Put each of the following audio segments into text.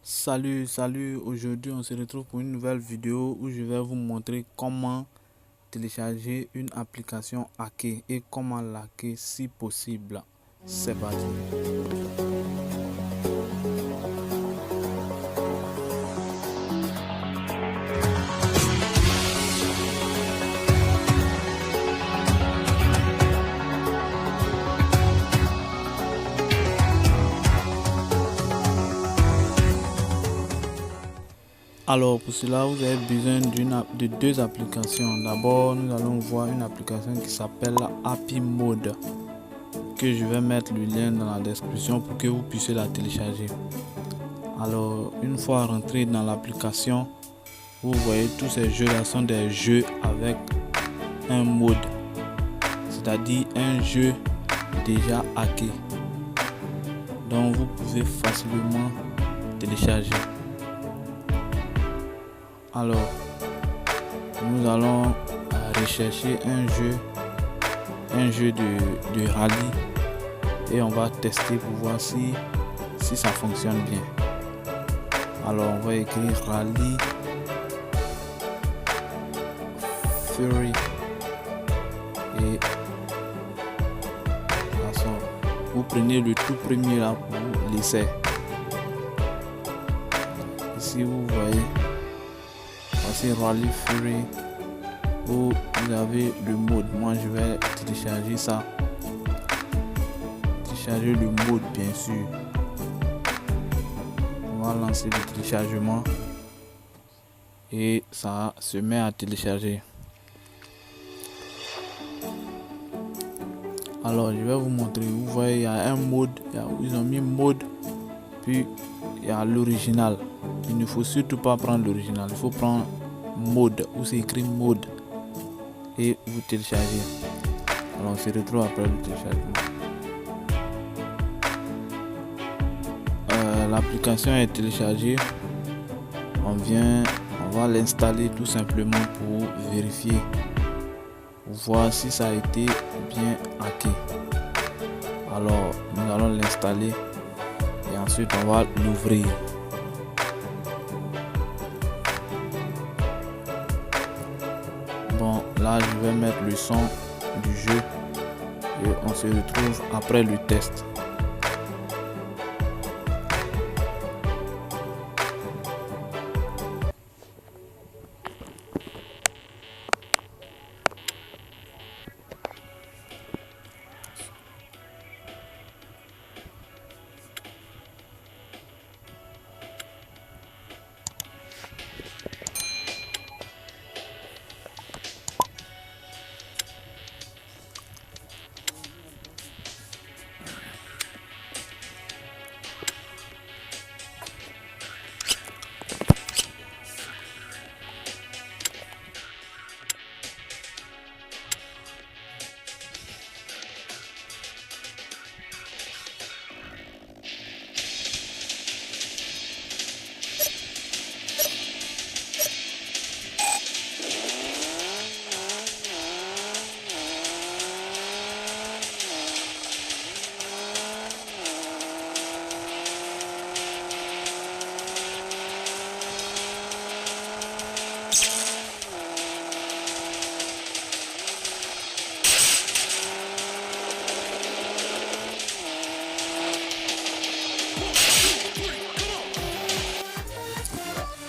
Salut, aujourd'hui on se retrouve pour une nouvelle vidéo où je vais vous montrer comment télécharger une application hacker et comment l'hacker si possible. C'est parti. Alors pour cela vous avez besoin de deux applications. D'abord nous allons voir une application qui s'appelle Happy Mode, que je vais mettre le lien dans la description pour que vous puissiez la télécharger. Alors une fois rentré dans l'application, vous voyez tous ces jeux là sont des jeux avec un mode, c'est-à-dire un jeu déjà hacké, donc vous pouvez facilement télécharger. Alors nous allons rechercher un jeu de rallye et on va tester pour voir si ça fonctionne bien. Alors on va écrire Rally Fury et vous prenez le tout premier là pour l'essai. Ici vous voyez, voici Rally Fury où vous avez le mode. Moi je vais télécharger ça, télécharger le mode bien sûr. On va lancer le téléchargement et ça se met à télécharger. Alors je vais vous montrer. Vous voyez, il y a un mode, ils ont mis mode, puis il y a l'original. Il ne faut surtout pas prendre l'original, il faut prendre mode où c'est écrit mode et vous téléchargez. Alors on se retrouve après le téléchargement. L'application est téléchargée. On va l'installer tout simplement pour vérifier, pour voir si ça a été bien hacké. Alors nous allons l'installer et ensuite on va l'ouvrir. Bon, là je vais mettre le son du jeu et on se retrouve après le test.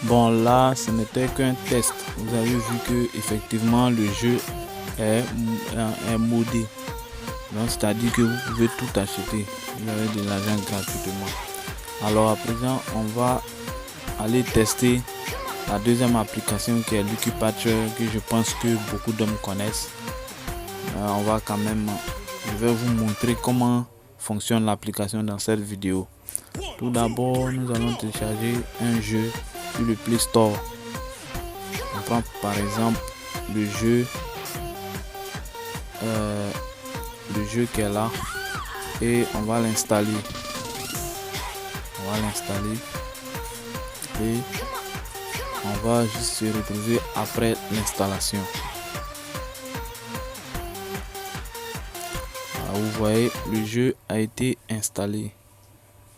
Bon, là ce n'était qu'un test. Vous avez vu que effectivement le jeu est modé, donc c'est à dire que vous pouvez tout acheter, vous avez de l'argent gratuitement. Alors à présent on va aller tester la deuxième application qui est Lucky Patcher, que je pense que beaucoup d'hommes connaissent. Je vais vous montrer comment fonctionne l'application dans cette vidéo. Tout d'abord nous allons télécharger un jeu sur le Play Store. On prend par exemple le jeu qui est là et on va l'installer. Et on va juste se retrouver après l'installation. Vous voyez, le jeu a été installé.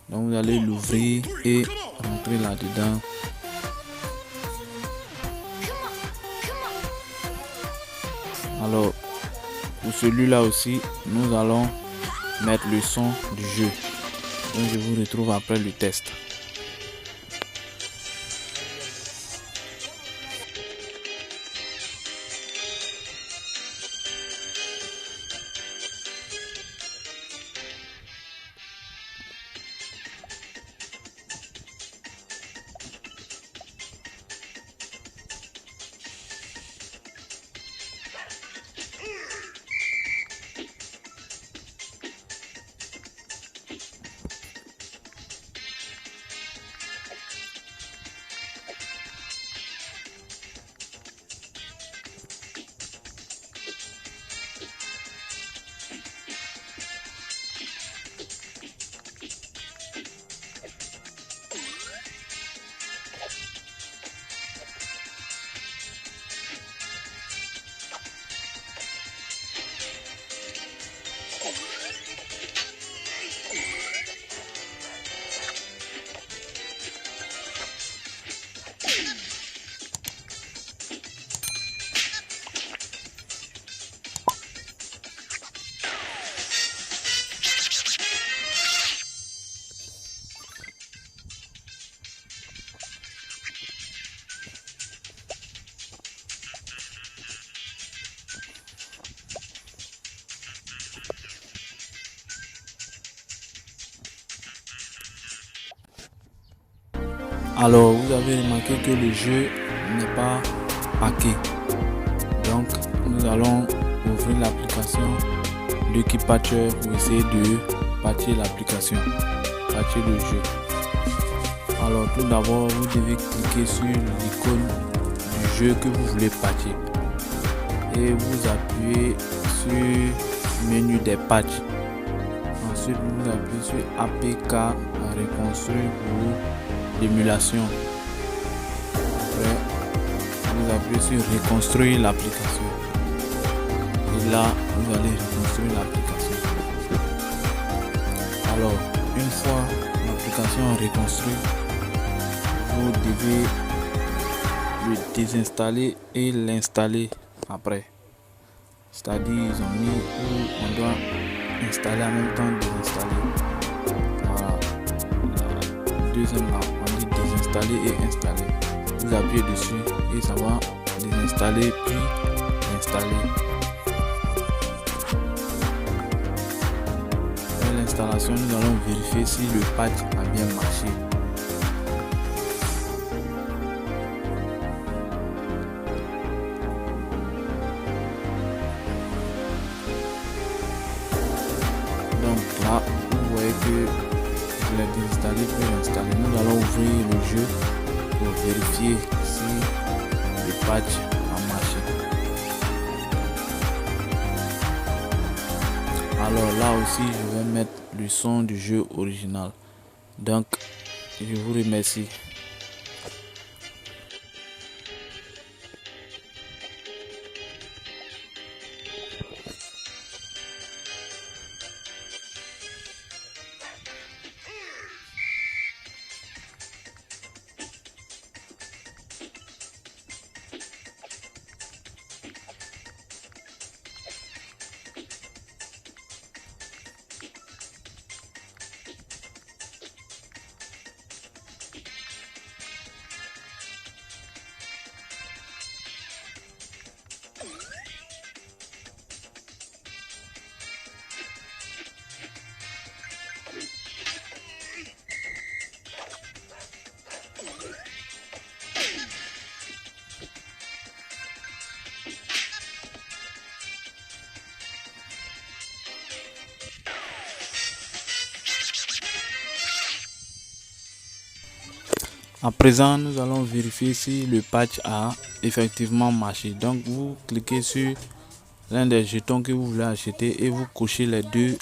Donc vous allez l'ouvrir et rentrer là-dedans. Alors pour celui-là aussi, nous allons mettre le son du jeu. Donc je vous retrouve après le test. Alors vous avez remarqué que le jeu n'est pas paqué. Donc nous allons ouvrir l'application Lucky Patcher pour essayer de patcher l'application, patcher le jeu. Alors tout d'abord vous devez cliquer sur l'icône du jeu que vous voulez patcher et vous appuyez sur le menu des patchs. Ensuite vous appuyez sur APK reconstruire pour l'émulation. Après vous appuyez sur reconstruire l'application et là vous allez reconstruire l'application. Alors une fois l'application reconstruite, vous devez le désinstaller et l'installer après. C'est-à-dire ils ont mis où on doit installer en même temps désinstaller. Voilà. La deuxième là, on dit désinstaller et installer. Vous appuyez dessus et ça va désinstaller puis installer. Après l'installation, nous allons vérifier si le patch a bien marché. Donc là, vous voyez que je l'ai désinstallé puis installé. Nous allons ouvrir le jeu pour vérifier si le patch a marché. Alors là aussi, je vais mettre le son du jeu original. Donc, je vous remercie. À présent, nous allons vérifier si le patch a effectivement marché. Donc, vous cliquez sur l'un des jetons que vous voulez acheter et vous cochez les deux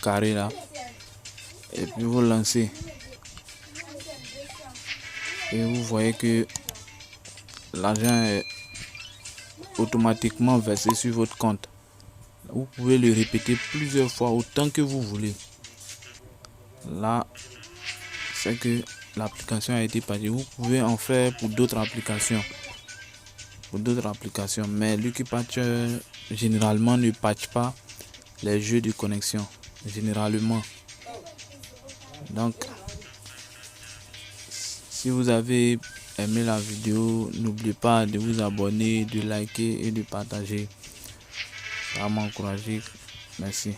carrés là. Et puis vous lancez. Et vous voyez que l'argent est automatiquement versé sur votre compte. Vous pouvez le répéter plusieurs fois autant que vous voulez. Là, c'est que l'application a été patché. Vous pouvez en faire pour d'autres applications. Mais Lucky Patcher généralement ne patche pas les jeux de connexion. Généralement. Donc, si vous avez aimé la vidéo, n'oubliez pas de vous abonner, de liker et de partager. Ça va m'encourager. Merci.